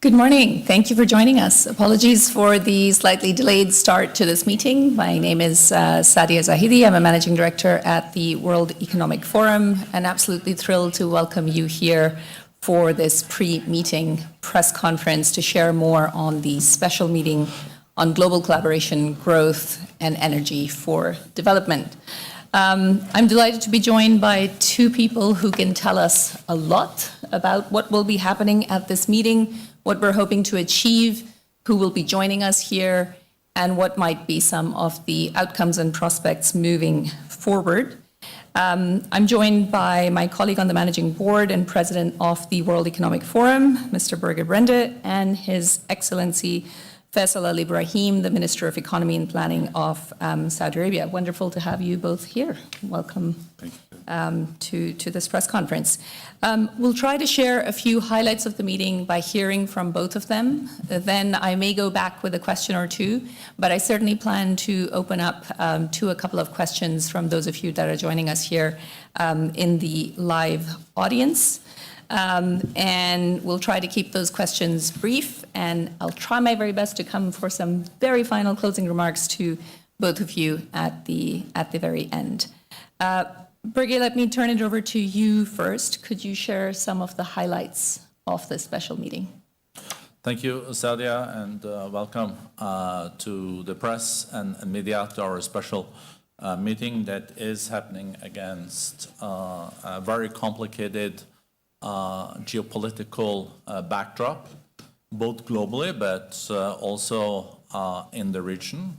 Good morning. Thank you for joining us. Apologies for the slightly delayed start to this meeting. My name is Sadia Zahidi. I'm a managing director at the World Economic Forum and absolutely thrilled to welcome you here for this pre-meeting press conference to share more on the special meeting on global collaboration, growth, and energy for development. I'm delighted to be joined by two people who can tell us a lot about what will be happening at this meeting, what we're hoping to achieve, who will be joining us here, and what might be some of the outcomes and prospects moving forward. I'm joined by my colleague on the Managing Board and President of the World Economic Forum, Mr. Birger Brende, and His Excellency Faisal Al Ibrahim, the Minister of Economy and Planning of Saudi Arabia. Wonderful to have you both here. Welcome to this press conference. We'll try to share a few highlights of the meeting by hearing from both of them. Then I may go back with a question or two, but I certainly plan to open up to a couple of questions from those of you that are joining us here in the live audience. And we'll try to keep those questions brief, and I'll try my very best to come for some very final closing remarks to both of you at the very end. Birger, let me turn it over to you first. Could you share some of the highlights of this special meeting? Thank you, Sadia, and welcome to the press and media to our special meeting that is happening against a very complicated geopolitical backdrop, both globally but also in the region.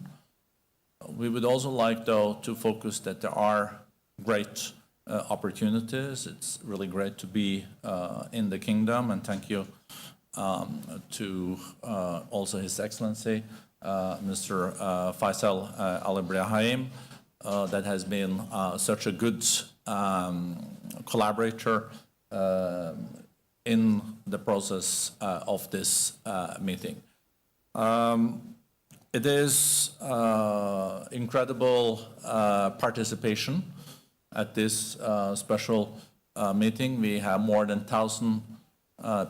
We would also like, though, to focus that there are great opportunities. It's really great to be in the kingdom, and thank you to also His Excellency, Mr. Faisal Al Ibrahim, that has been such a good collaborator in the process of this meeting. It is incredible participation at this special meeting. We have more than 1,000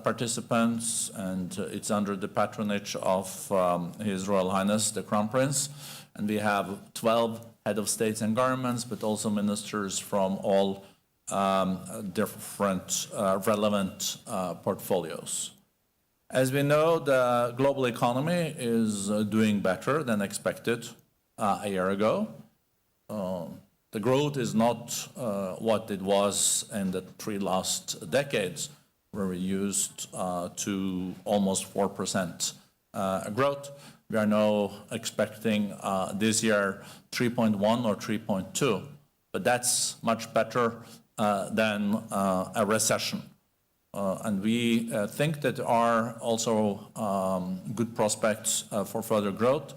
participants, and it's under the patronage of His Royal Highness, the Crown Prince. And we have 12 head of states and governments, but also ministers from all different relevant portfolios. As we know, the global economy is doing better than expected a year ago. The growth is not what it was in the three last decades, where we used to almost 4% growth. We are now expecting this year 3.1 or 3.2, but that's much better than a recession. And we think that there are also good prospects for further growth.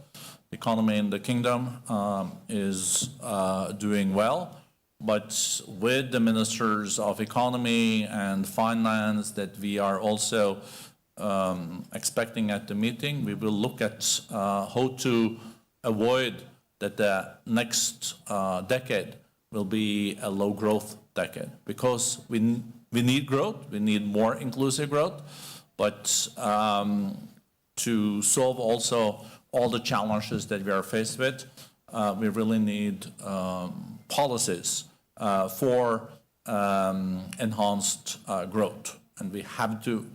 The economy in the kingdom is doing well, but with the ministers of economy and finance that we are also expecting at the meeting, we will look at how to avoid that the next decade will be a low growth decade, because we need growth, we need more inclusive growth, but to solve also all the challenges that we are faced with, we really need policies for enhanced growth. And we have to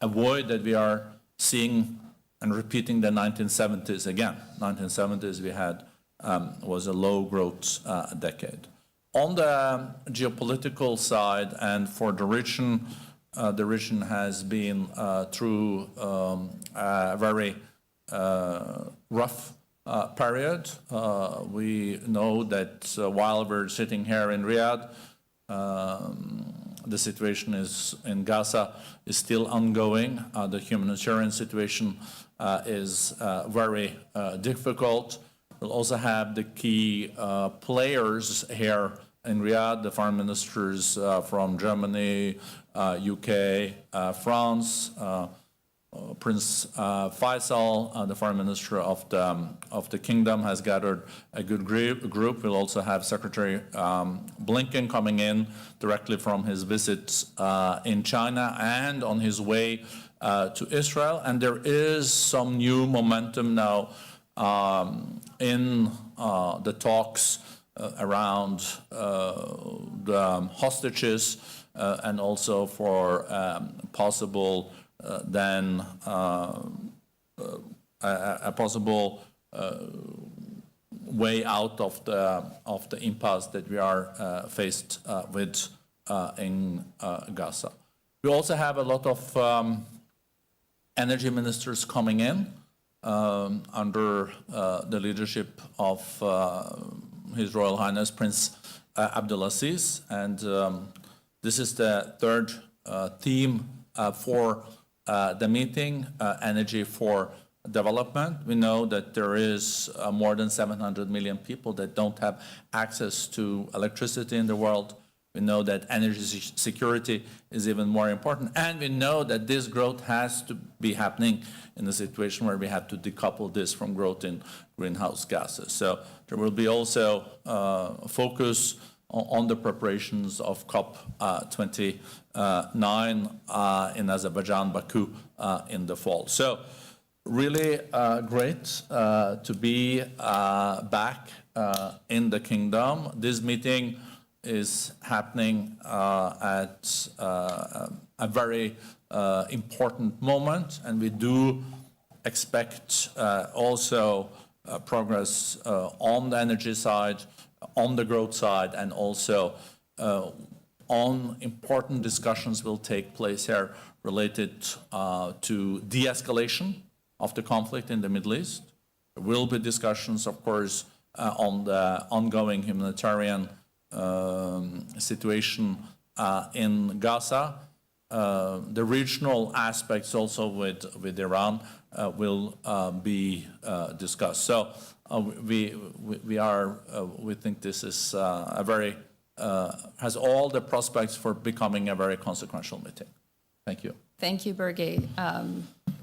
avoid that we are seeing and repeating the 1970s again. 1970s we had was a low growth decade. On the geopolitical side and for the region has been through a very rough period. We know that while we're sitting here in Riyadh, the situation in Gaza is still ongoing. The humanitarian situation is very difficult. We'll also have the key players here in Riyadh, the foreign ministers from Germany, UK, France, Prince Faisal, the foreign minister of the kingdom, has gathered a good group. We'll also have Secretary Blinken coming in directly from his visit in China and on his way to Israel. And there is some new momentum now in the talks around the hostages and also for possible a possible way out of the impasse that we are faced with in Gaza. We also have a lot of energy ministers coming in under the leadership of His Royal Highness Prince Abdulaziz, and this is the third theme for the meeting, energy for development. We know that there is more than 700 million people that don't have access to electricity in the world. We know that energy security is even more important. And we know that this growth has to be happening in a situation where we have to decouple this from growth in greenhouse gases. So there will be also focus on the preparations of COP29 in Azerbaijan, Baku in the fall. So really great to be back in the kingdom. This meeting is happening at a very important moment, and we do expect also progress on the energy side, on the growth side, and also on important discussions will take place here related to de-escalation of the conflict in the Middle East. There will be discussions, of course, on the ongoing humanitarian situation in Gaza. The regional aspects also with Iran will be discussed. So we think this is a very has all the prospects for becoming a very consequential meeting. Thank you. Thank you, Birgit.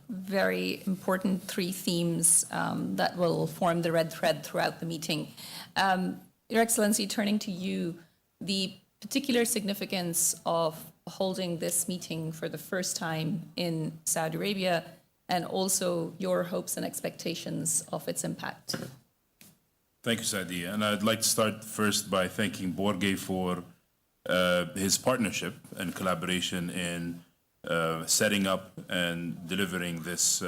Very important three themes that will form the red thread throughout the meeting. Your Excellency, turning to you, the particular significance of holding this meeting for the first time in Saudi Arabia, and also your hopes and expectations of its impact. Thank you, Sadia. And I'd like to start first by thanking Borge for his partnership and collaboration in setting up and delivering this,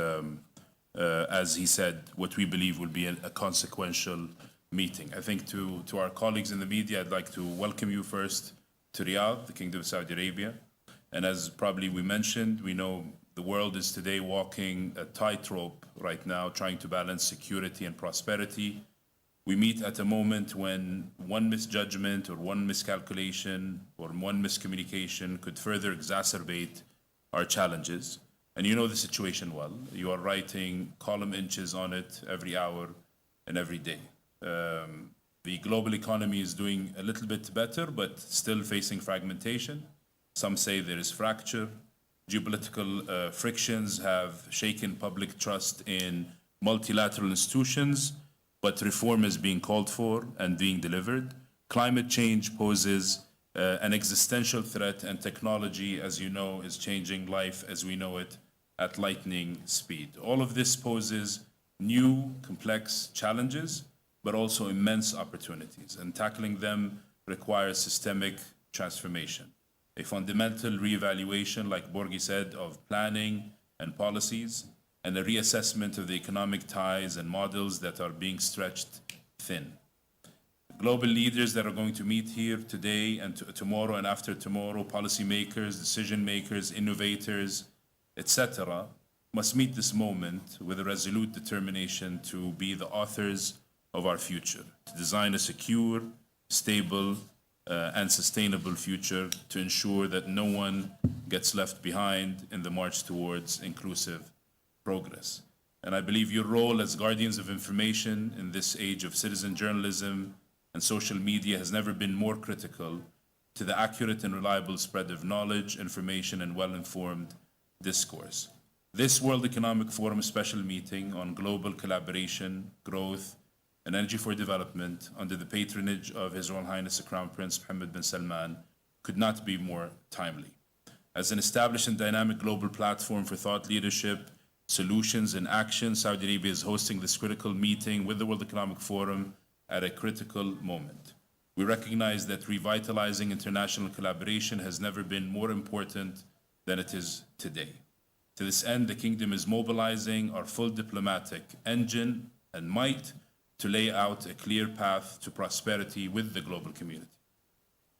as he said, what we believe will be a consequential meeting. I think to our colleagues in the media, I'd like to welcome you first to Riyadh, the Kingdom of Saudi Arabia. And as probably we mentioned, we know the world is today walking a tightrope right now, trying to balance security and prosperity. We meet at a moment when one misjudgment or one miscalculation or one miscommunication could further exacerbate our challenges. And you know the situation well. You are writing column inches on it every hour and every day. The global economy is doing a little bit better, but still facing fragmentation. Some say there is fracture. Geopolitical frictions have shaken public trust in multilateral institutions, but reform is being called for and being delivered. Climate change poses an existential threat, and technology, as you know, is changing life as we know it at lightning speed. All of this poses new, complex challenges, but also immense opportunities, and tackling them requires systemic transformation. A fundamental reevaluation, like Borge said, of planning and policies, and a reassessment of the economic ties and models that are being stretched thin. Global leaders that are going to meet here today and tomorrow and after tomorrow, policymakers, decision makers, innovators, etc., must meet this moment with a resolute determination to be the authors of our future, to design a secure, stable, and sustainable future to ensure that no one gets left behind in the march towards inclusive progress. And I believe your role as guardians of information in this age of citizen journalism and social media has never been more critical to the accurate and reliable spread of knowledge, information, and well-informed discourse. This World Economic Forum special meeting on global collaboration, growth, and energy for development under the patronage of His Royal Highness the Crown Prince Mohammed bin Salman could not be more timely. As an established and dynamic global platform for thought leadership, solutions, and action, Saudi Arabia is hosting this critical meeting with the World Economic Forum at a critical moment. We recognize that revitalizing international collaboration has never been more important than it is today. To this end, the Kingdom is mobilizing our full diplomatic engine and might to lay out a clear path to prosperity with the global community.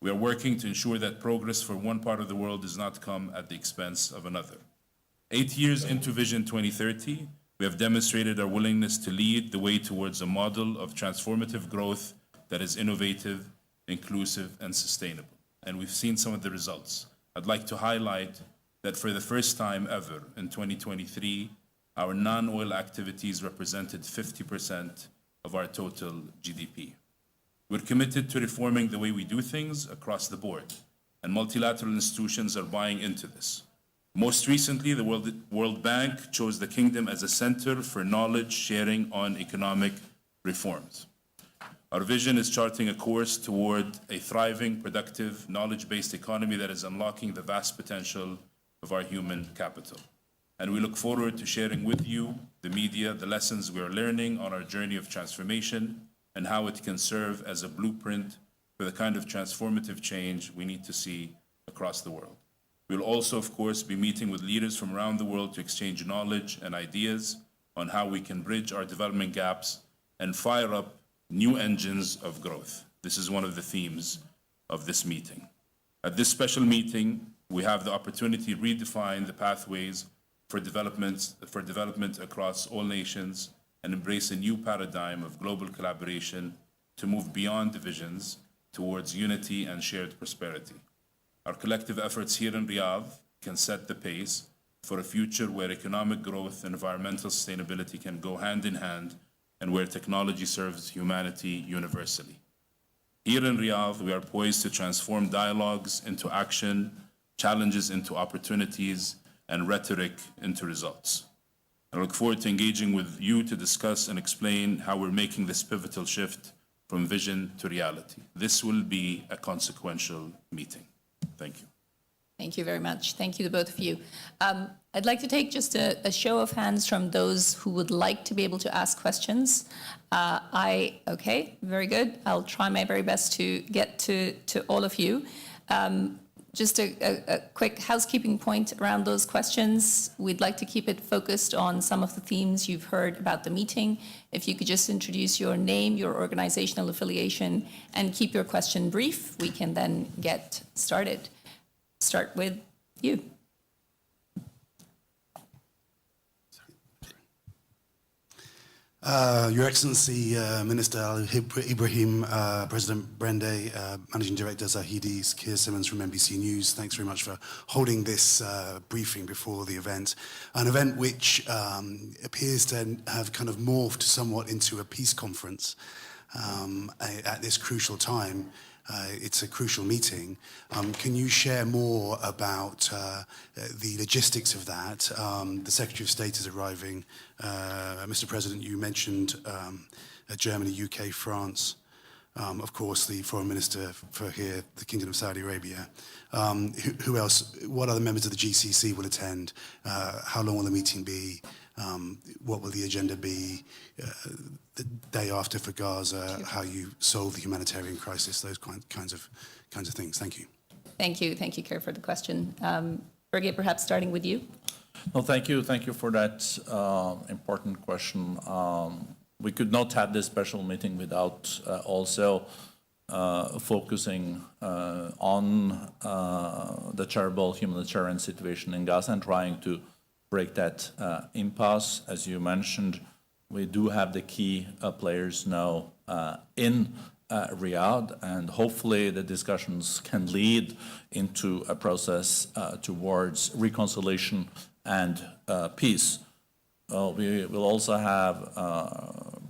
We are working to ensure that progress for one part of the world does not come at the expense of another. 8 years into Vision 2030, we have demonstrated our willingness to lead the way towards a model of transformative growth that is innovative, inclusive, and sustainable. And we've seen some of the results. I'd like to highlight that for the first time ever in 2023, our non-oil activities represented 50% of our total GDP. We're committed to reforming the way we do things across the board, and multilateral institutions are buying into this. Most recently, the World Bank chose the Kingdom as a center for knowledge sharing on economic reforms. Our vision is charting a course toward a thriving, productive, knowledge-based economy that is unlocking the vast potential of our human capital. And we look forward to sharing with you, the media, the lessons we are learning on our journey of transformation and how it can serve as a blueprint for the kind of transformative change we need to see across the world. We'll also, of course, be meeting with leaders from around the world to exchange knowledge and ideas on how we can bridge our development gaps and fire up new engines of growth. This is one of the themes of this meeting. At this special meeting, we have the opportunity to redefine the pathways for development across all nations and embrace a new paradigm of global collaboration to move beyond divisions towards unity and shared prosperity. Our collective efforts here in Riyadh can set the pace for a future where economic growth and environmental sustainability can go hand in hand and where technology serves humanity universally. Here in Riyadh, we are poised to transform dialogues into action, challenges into opportunities, and rhetoric into results. I look forward to engaging with you to discuss and explain how we're making this pivotal shift from vision to reality. This will be a consequential meeting. Thank you. Thank you very much. Thank you to both of you. I'd like to take just a show of hands from those who would like to be able to ask questions. Okay, very good. I'll try my very best to get to all of you. Just a quick housekeeping point around those questions. We'd like to keep it focused on some of the themes you've heard about the meeting. If you could just introduce your name, your organizational affiliation, and keep your question brief, we can then get started. Start with you. Your Excellency, Minister Ibrahim, President Brende, Managing Director Zahidi, Keir Simmons from NBC News, thanks very much for holding this briefing before the event. An event which appears to have kind of morphed somewhat into a peace conference at this crucial time. It's a crucial meeting. Can you share more about the logistics of that? The Secretary of State is arriving. Mr. President, you mentioned Germany, UK, France. Of course, the Foreign Minister for here, the Kingdom of Saudi Arabia. Who else? What other members of the GCC will attend? How long will the meeting be? What will the agenda be? The day after for Gaza, how you solve the humanitarian crisis, those kinds of things. Thank you. Thank you, Keir, for the question. Birgit, perhaps starting with you. Well, thank you for that important question. We could not have this special meeting without also focusing on the terrible humanitarian situation in Gaza and trying to break that impasse. As you mentioned, we do have the key players now in Riyadh, and hopefully the discussions can lead into a process towards reconciliation and peace. We will also have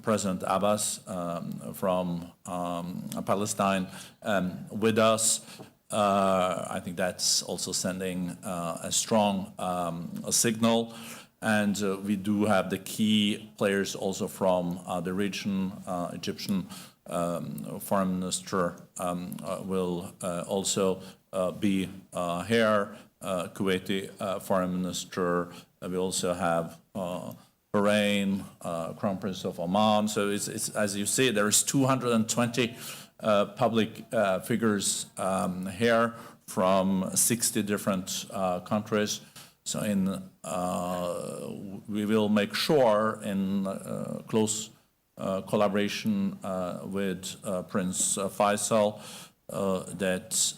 President Abbas from Palestine with us. I think that's also sending a strong signal. And we do have the key players also from the region. Egyptian foreign minister will also be here. Kuwaiti foreign minister. We also have Bahrain, Crown Prince of Oman. So it's as you see, there is 220 public figures here from 60 different countries. So we will make sure in close collaboration with Prince Faisal that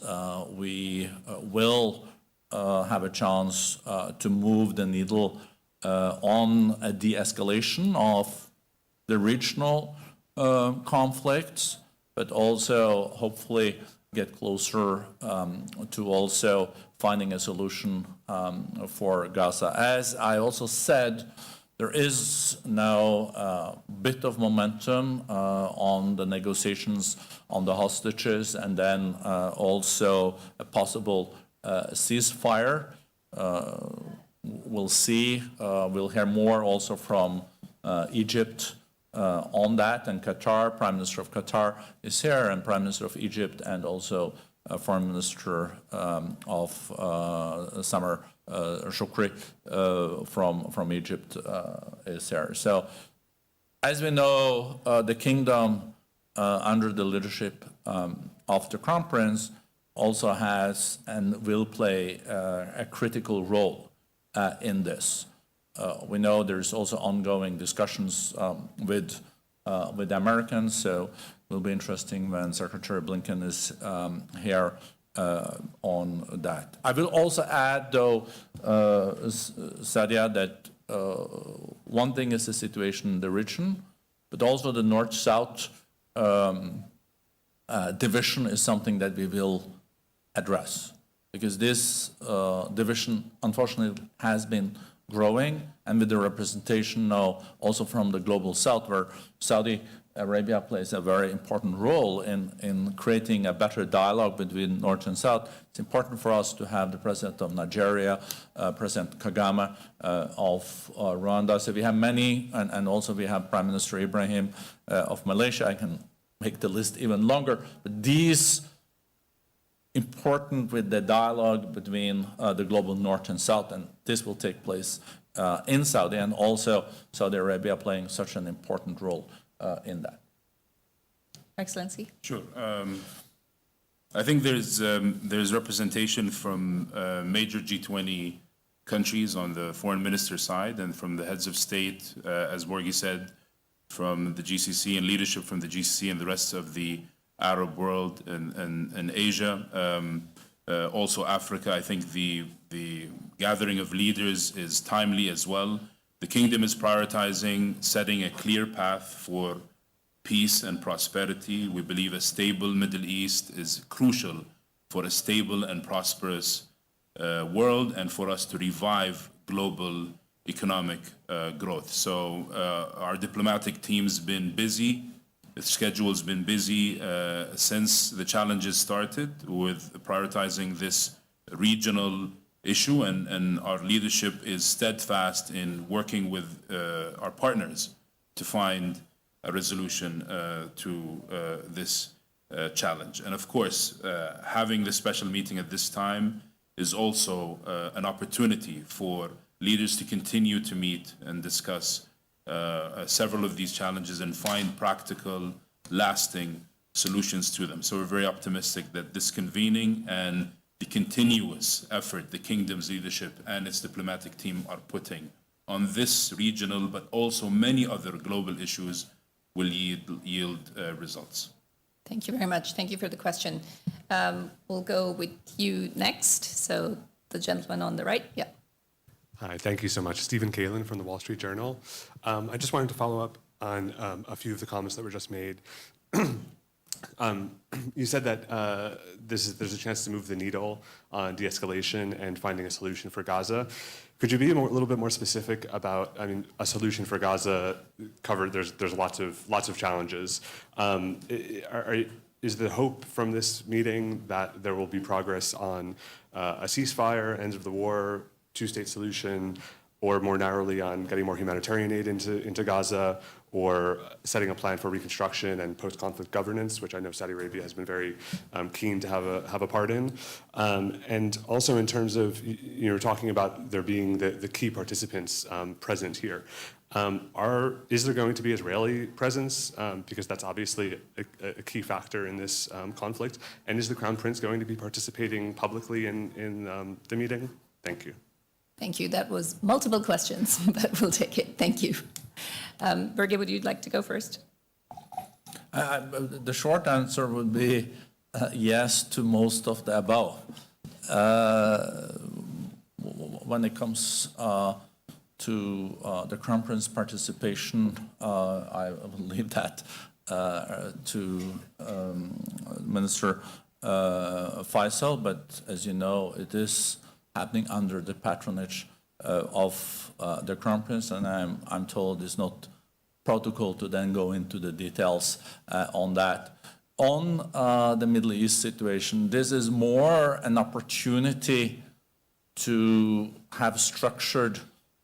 we will have a chance to move the needle on a de-escalation of the regional conflicts, but also hopefully get closer to also finding a solution for Gaza. As I also said, there is now a bit of momentum on the negotiations on the hostages, and then also a possible ceasefire. We'll see. We'll hear more also from Egypt on that, and Qatar. Prime Minister of Qatar is here, and Prime Minister of Egypt, and also Foreign Minister of Samar Shukri from Egypt is here. So, as we know, the kingdom under the leadership of the Crown Prince also has and will play a critical role in this. We know there's also ongoing discussions with the Americans, so it will be interesting when Secretary Blinken is here on that. I will also add, though, Sadia, that one thing is the situation in the region, but also the North-South division is something that we will address, because this division, unfortunately, has been growing, and with the representation now also from the global South, where Saudi Arabia plays a very important role in creating a better dialogue between North and South. It's important for us to have the President of Nigeria, President Kagame of Rwanda. So we have many, and also we have Prime Minister Ibrahim of Malaysia. I can make the list even longer, but these important with the dialogue between the global North and South, and this will take place in Saudi, and also Saudi Arabia playing such an important role in that. Excellency. Sure. I think there's representation from major G20 countries on the foreign minister side, and from the heads of state, as Borgi said, from the GCC, and leadership from the GCC and the rest of the Arab world and Asia, also Africa. I think the gathering of leaders is timely as well. The kingdom is prioritizing setting a clear path for peace and prosperity. We believe a stable Middle East is crucial for a stable and prosperous world, and for us to revive global economic growth. So our diplomatic team's been busy. The schedule's been busy since the challenges started with prioritizing this regional issue, and our leadership is steadfast in working with our partners to find a resolution to this challenge. And of course, having this special meeting at this time is also an opportunity for leaders to continue to meet and discuss several of these challenges and find practical, lasting solutions to them. So we're very optimistic that this convening and the continuous effort the kingdom's leadership and its diplomatic team are putting on this regional, but also many other global issues, will yield results. Thank you very much. Thank you for the question. We'll go with you next. So the gentleman on the right, yeah. Hi, thank you so much. Stephen Kalin from the Wall Street Journal. I just wanted to follow up on a few of the comments that were just made. You said that there's a chance to move the needle on de-escalation and finding a solution for Gaza. Could you be a little bit more specific about, I mean, a solution for Gaza covered, there's lots of challenges. Is the hope from this meeting that there will be progress on a ceasefire, end of the war, two-state solution, or more narrowly on getting more humanitarian aid into Gaza, or setting a plan for reconstruction and post-conflict governance, which I know Saudi Arabia has been very keen to have a part in. And also in terms of, you know, talking about there being the key participants present here. Is there going to be Israeli presence? Because that's obviously a key factor in this conflict. And is the Crown Prince going to be participating publicly in the meeting? Thank you. Thank you. That was multiple questions, but we'll take it. Thank you. Birgit, would you like to go first? The short answer would be yes to most of the above. When it comes to the Crown Prince participation, I will leave that to Minister Faisal, but as you know, it is happening under the patronage of the Crown Prince, and I'm told it's not protocol to then go into the details on that. On the Middle East situation, this is more an opportunity to have structured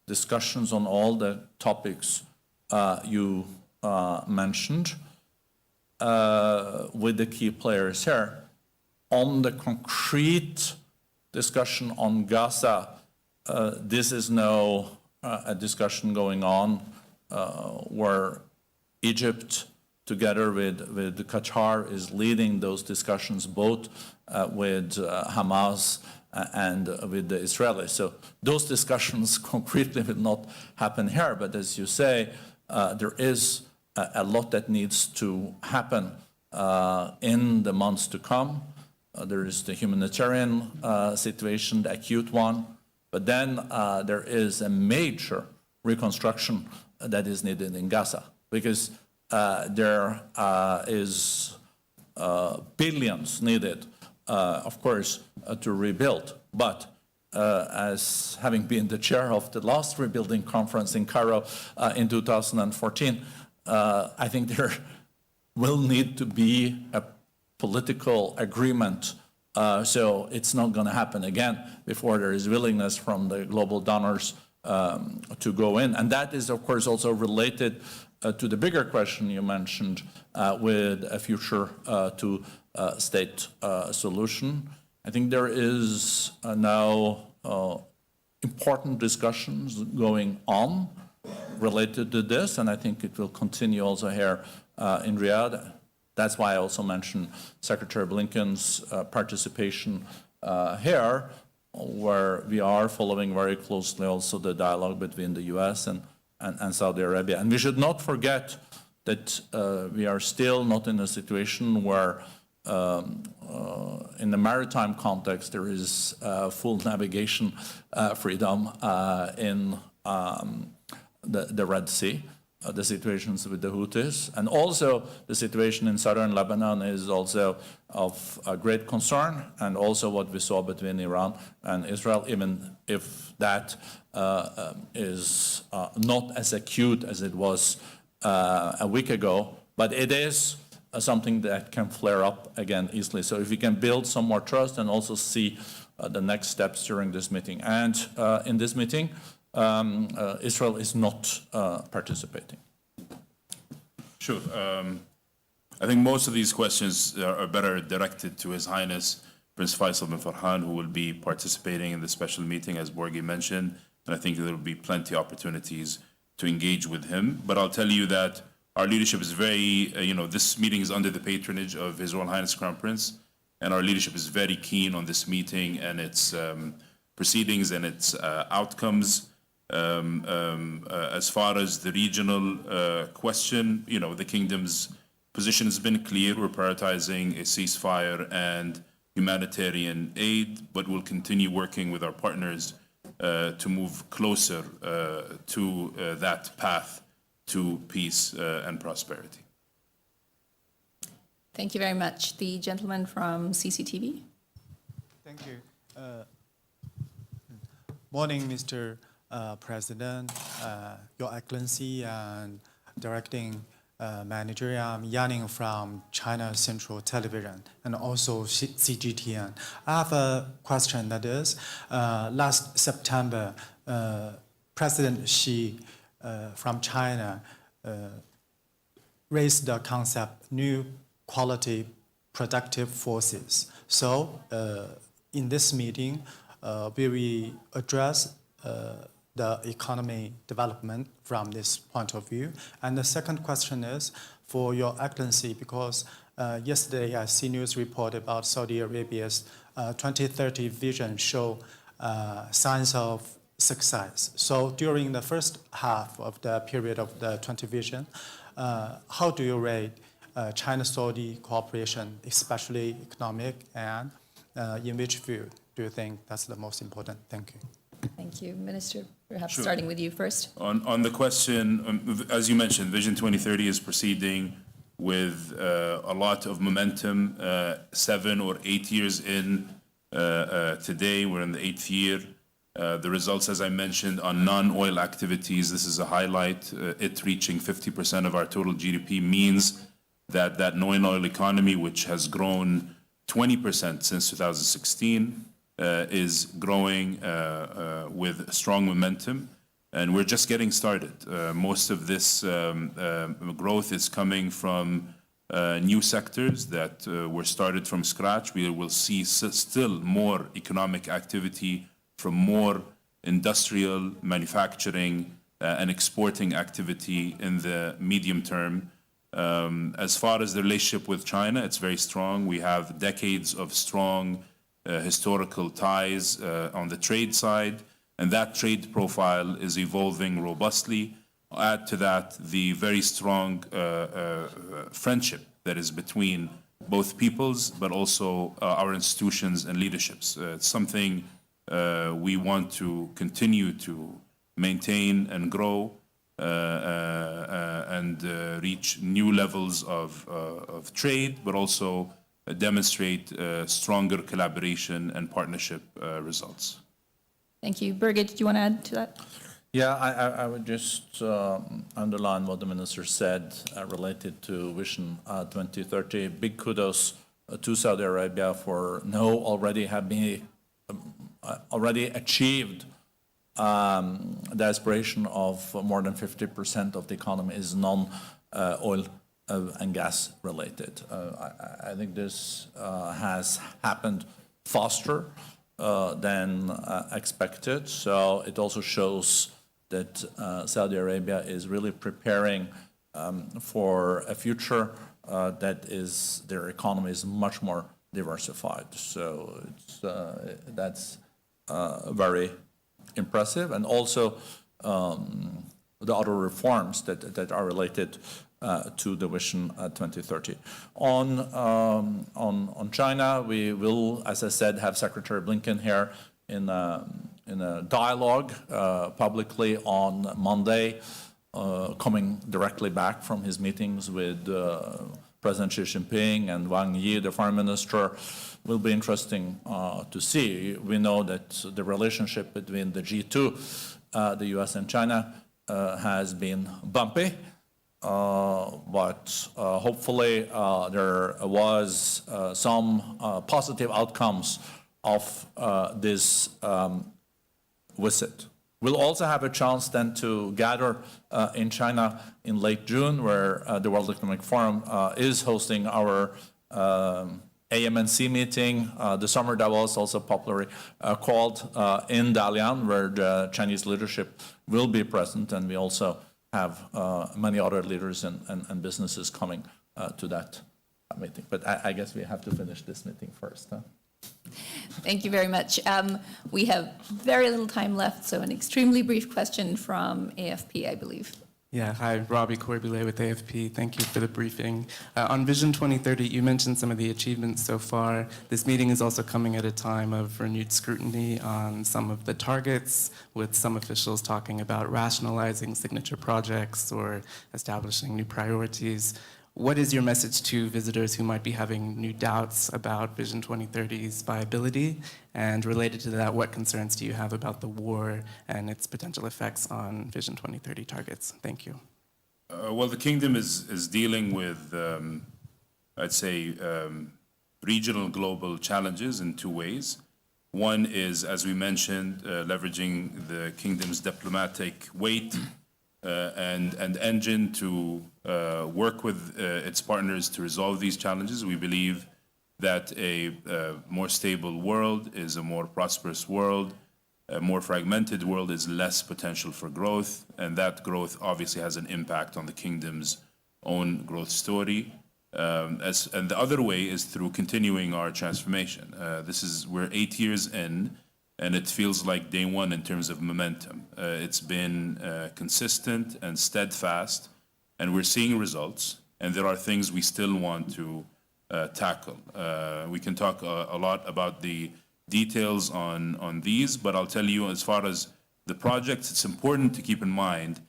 discussions on all the topics you mentioned with the key players here. On the concrete discussion on Gaza, this is now a discussion going on where Egypt, together with Qatar, is leading those discussions both with Hamas and with the Israelis. So those discussions concretely will not happen here, but as you say, there is a lot that needs to happen in the months to come. There is the humanitarian situation, the acute one, but then there is a major reconstruction that is needed in Gaza, because there is billions needed, of course, to rebuild. But as having been the chair of the last rebuilding conference in Cairo in 2014, I think there will need to be a political agreement. So it's not going to happen again before there is willingness from the global donors to go in. And that is, of course, also related to the bigger question you mentioned with a future two-state solution. I think there is now important discussions going on related to this, and I think it will continue also here in Riyadh. That's why I also mentioned Secretary Blinken's participation here, where we are following very closely also the dialogue between the US and Saudi Arabia. And we should not forget that we are still not in a situation where in the maritime context there is full navigation freedom in the Red Sea. The situations with the Houthis, and also the situation in southern Lebanon is also of great concern, and also what we saw between Iran and Israel, even if that is not as acute as it was a week ago, but it is something that can flare up again easily. So if we can build some more trust and also see the next steps during this meeting. And in this meeting, Israel is not participating. Sure. I think most of these questions are better directed to His Highness Prince Faisal bin Farhan, who will be participating in the special meeting, as Borgi mentioned, and I think there will be plenty of opportunities to engage with him. But I'll tell you that our leadership is very, this meeting is under the patronage of His Royal Highness Crown Prince, and our leadership is very keen on this meeting and its proceedings and its outcomes. As far as the regional question, the kingdom's position has been clear. We're prioritizing a ceasefire and humanitarian aid, but we'll continue working with our partners to move closer to that path to peace and prosperity. Thank you very much. The gentleman from CCTV. Thank you. Morning, Mr. President, Your Excellency, and Directing Manager. I'm Yanning from China Central Television and also CGTN. I have a question that is, last September, President Xi from China raised the concept new quality productive forces. So in this meeting, we will address the economy development from this point of view. And the second question is for Your Excellency, because yesterday I see news report about Saudi Arabia's 2030 vision show signs of success. So during the first half of the period of the 20 vision, how do you rate China-Saudi cooperation, especially economic, and in which field do you think that's the most important? Thank you. Thank you. Minister, perhaps Sure. starting with you first. On the question, as you mentioned, Vision 2030 is proceeding with a lot of momentum. 7 or 8 years in today, we're in the 8th year. The results, as I mentioned, on non-oil activities, this is a highlight. It reaching 50% of our total GDP means that non-oil economy, which has grown 20% since 2016, is growing with strong momentum, and we're just getting started. Most of this growth is coming from new sectors that were started from scratch. We will see still more economic activity from more industrial, manufacturing, and exporting activity in the medium term. As far as the relationship with China, it's very strong. We have decades of strong historical ties on the trade side, and that trade profile is evolving robustly. Add to that the very strong friendship that is between both peoples, but also our institutions and leaderships. It's something we want to continue to maintain and grow and reach new levels of trade, but also demonstrate stronger collaboration and partnership results. Thank you. Birgit, do you want to add to that? Yeah, I would just underline what the minister said related to Vision 2030. Big kudos to Saudi Arabia for already achieved the aspiration of more than 50% of the economy is non-oil and gas related. I think this has happened faster than expected. So it also shows that Saudi Arabia is really preparing for a future that is, their economy is much more diversified. So that's very impressive. And also the other reforms that are related to the Vision 2030. On China, we will, as I said, have Secretary Blinken here in a dialogue publicly on Monday, coming directly back from his meetings with President Xi Jinping and Wang Yi, the foreign minister. Will be interesting to see. We know that the relationship between the G2, the US and China, has been bumpy. But hopefully there was some positive outcomes of this visit. We'll also have a chance then to gather in China in late June, where the World Economic Forum is hosting our AMNC meeting, the summer Davos, also popularly called, in Dalian, where the Chinese leadership will be present, and we also have many other leaders and businesses coming to that meeting. But I guess we have to finish this meeting first. Huh? Thank you very much. We have very little time left, so an extremely brief question from AFP, I believe. Yeah, hi, Robbie Corbulay with AFP. Thank you for the briefing. On Vision 2030, you mentioned some of the achievements so far. This meeting is also coming at a time of renewed scrutiny on some of the targets, with some officials talking about rationalizing signature projects or establishing new priorities. What is your message to visitors who might be having new doubts about Vision 2030's viability? And related to that, what concerns do you have about the war and its potential effects on Vision 2030 targets? Thank you. Well, the kingdom is dealing with, I'd say, regional global challenges in two ways. One is, as we mentioned, leveraging the kingdom's diplomatic weight and engine to work with its partners to resolve these challenges. We believe that a more stable world is a more prosperous world. A more fragmented world is less potential for growth, and that growth obviously has an impact on the kingdom's own growth story. And the other way is through continuing our transformation. We're 8 years in, and it feels like day one in terms of momentum. It's been consistent and steadfast, and we're seeing results, and there are things we still want to tackle. We can talk a lot about the details on these, but I'll tell you, as far as the projects, it's important to keep in mind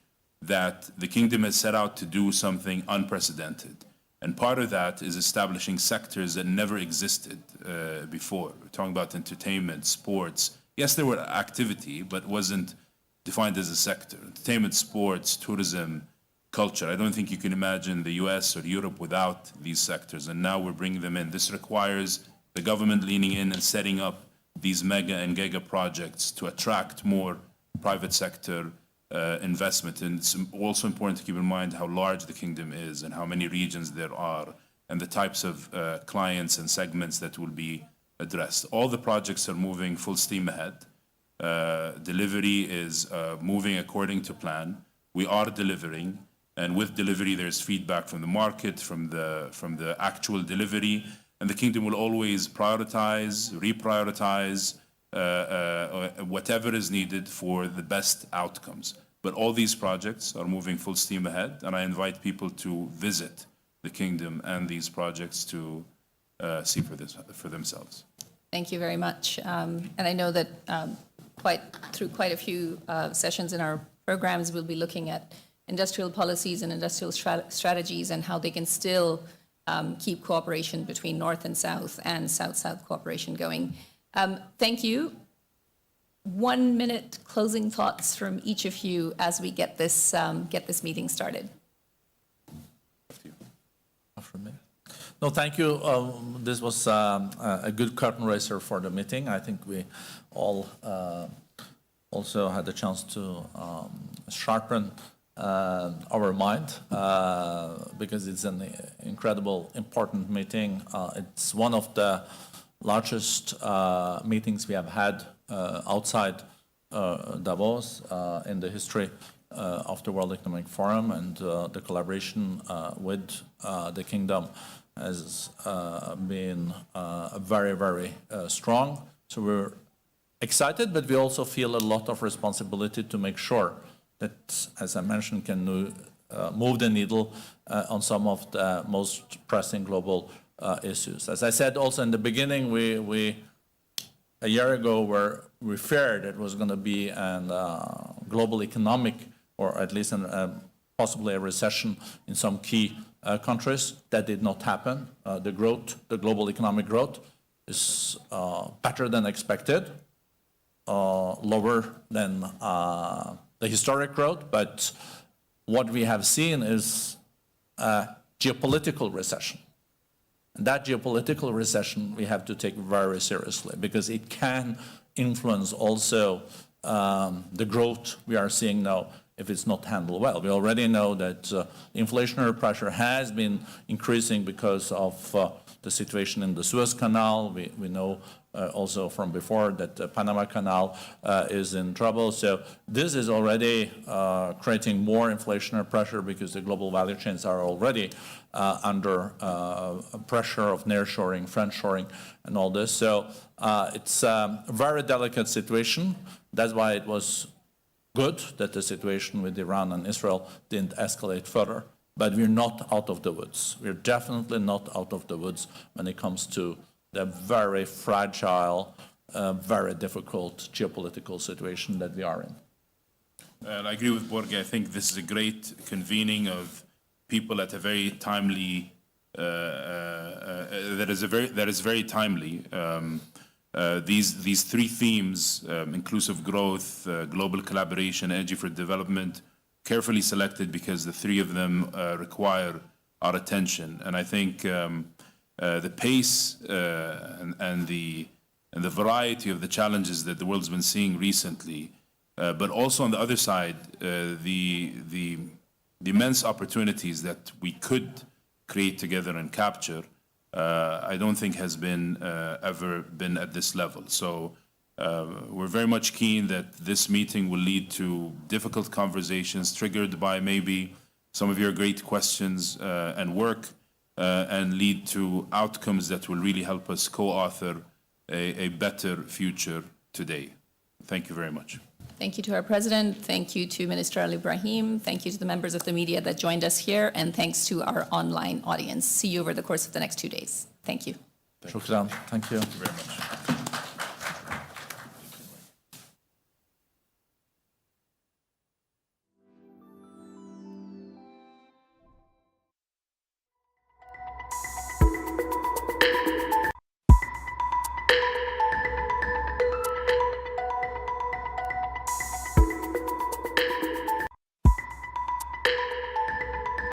that the kingdom has set out to do something unprecedented. And part of that is establishing sectors that never existed before. We're talking about entertainment, sports. Yes, there were activity, but wasn't defined as a sector. Entertainment, sports, tourism, culture. I don't think you can imagine the US or Europe without these sectors, and now we're bringing them in. This requires the government leaning in and setting up these mega and giga projects to attract more private sector investment. And it's also important to keep in mind how large the kingdom is and how many regions there are and the types of clients and segments that will be addressed. All the projects are moving full steam ahead. Delivery is moving according to plan. We are delivering, and with delivery there's feedback from the market, from the actual delivery, and the kingdom will always prioritize, reprioritize whatever is needed for the best outcomes. But all these projects are moving full steam ahead, and I invite people to visit the kingdom and these projects to see for themselves. Thank you very much. And I know that through quite a few sessions in our programs, we'll be looking at industrial policies and industrial strategies and how they can still keep cooperation between North and South and South-South cooperation going. Thank you. 1 minute closing thoughts from each of you as we get this meeting started. From me? No, thank you. This was a good curtain raiser for the meeting. I think we all also had the chance to sharpen our mind because it's an incredible, important meeting. It's one of the largest meetings we have had outside Davos in the history of the World Economic Forum, and the collaboration with the kingdom has been very, very strong. So we're excited, but we also feel a lot of responsibility to make sure that, as I mentioned, can move the needle on some of the most pressing global issues. As I said also in the beginning, we a year ago we feared it was going to be a global economic, or at least possibly a recession in some key countries. That did not happen. The global economic growth is better than expected, lower than the historic growth, but what we have seen is a geopolitical recession. And that geopolitical recession we have to take very seriously because it can influence also the growth we are seeing now if it's not handled well. We already know that inflationary pressure has been increasing because of the situation in the Suez Canal. We know also from before that the Panama Canal is in trouble. So this is already creating more inflationary pressure because the global value chains are already under pressure of nearshoring, friendshoring, and all this. So it's a very delicate situation. That's why it was good that the situation with Iran and Israel didn't escalate further. But we're not out of the woods. We're definitely not out of the woods when it comes to the very fragile, very difficult geopolitical situation that we are in. And I agree with Borge. I think this is a great convening of people at a very timely, that is very timely. These three themes, inclusive growth, global collaboration, energy for development, carefully selected because the three of them require our attention. And I think the pace and the and the variety of the challenges that the world's been seeing recently, but also on the other side, the immense opportunities that we could create together and capture, I don't think has been ever been at this level. So we're very much keen that this meeting will lead to difficult conversations triggered by maybe some of your great questions and work, and lead to outcomes that will really help us co-author a better future today. Thank you very much. Thank you to our president. Thank you to Minister Al Ibrahim. Thank you to the members of the media that joined us here. And thanks to our online audience. See you over the course of the next 2 days. Thank you. Shukran. Thank you. Thank you very much.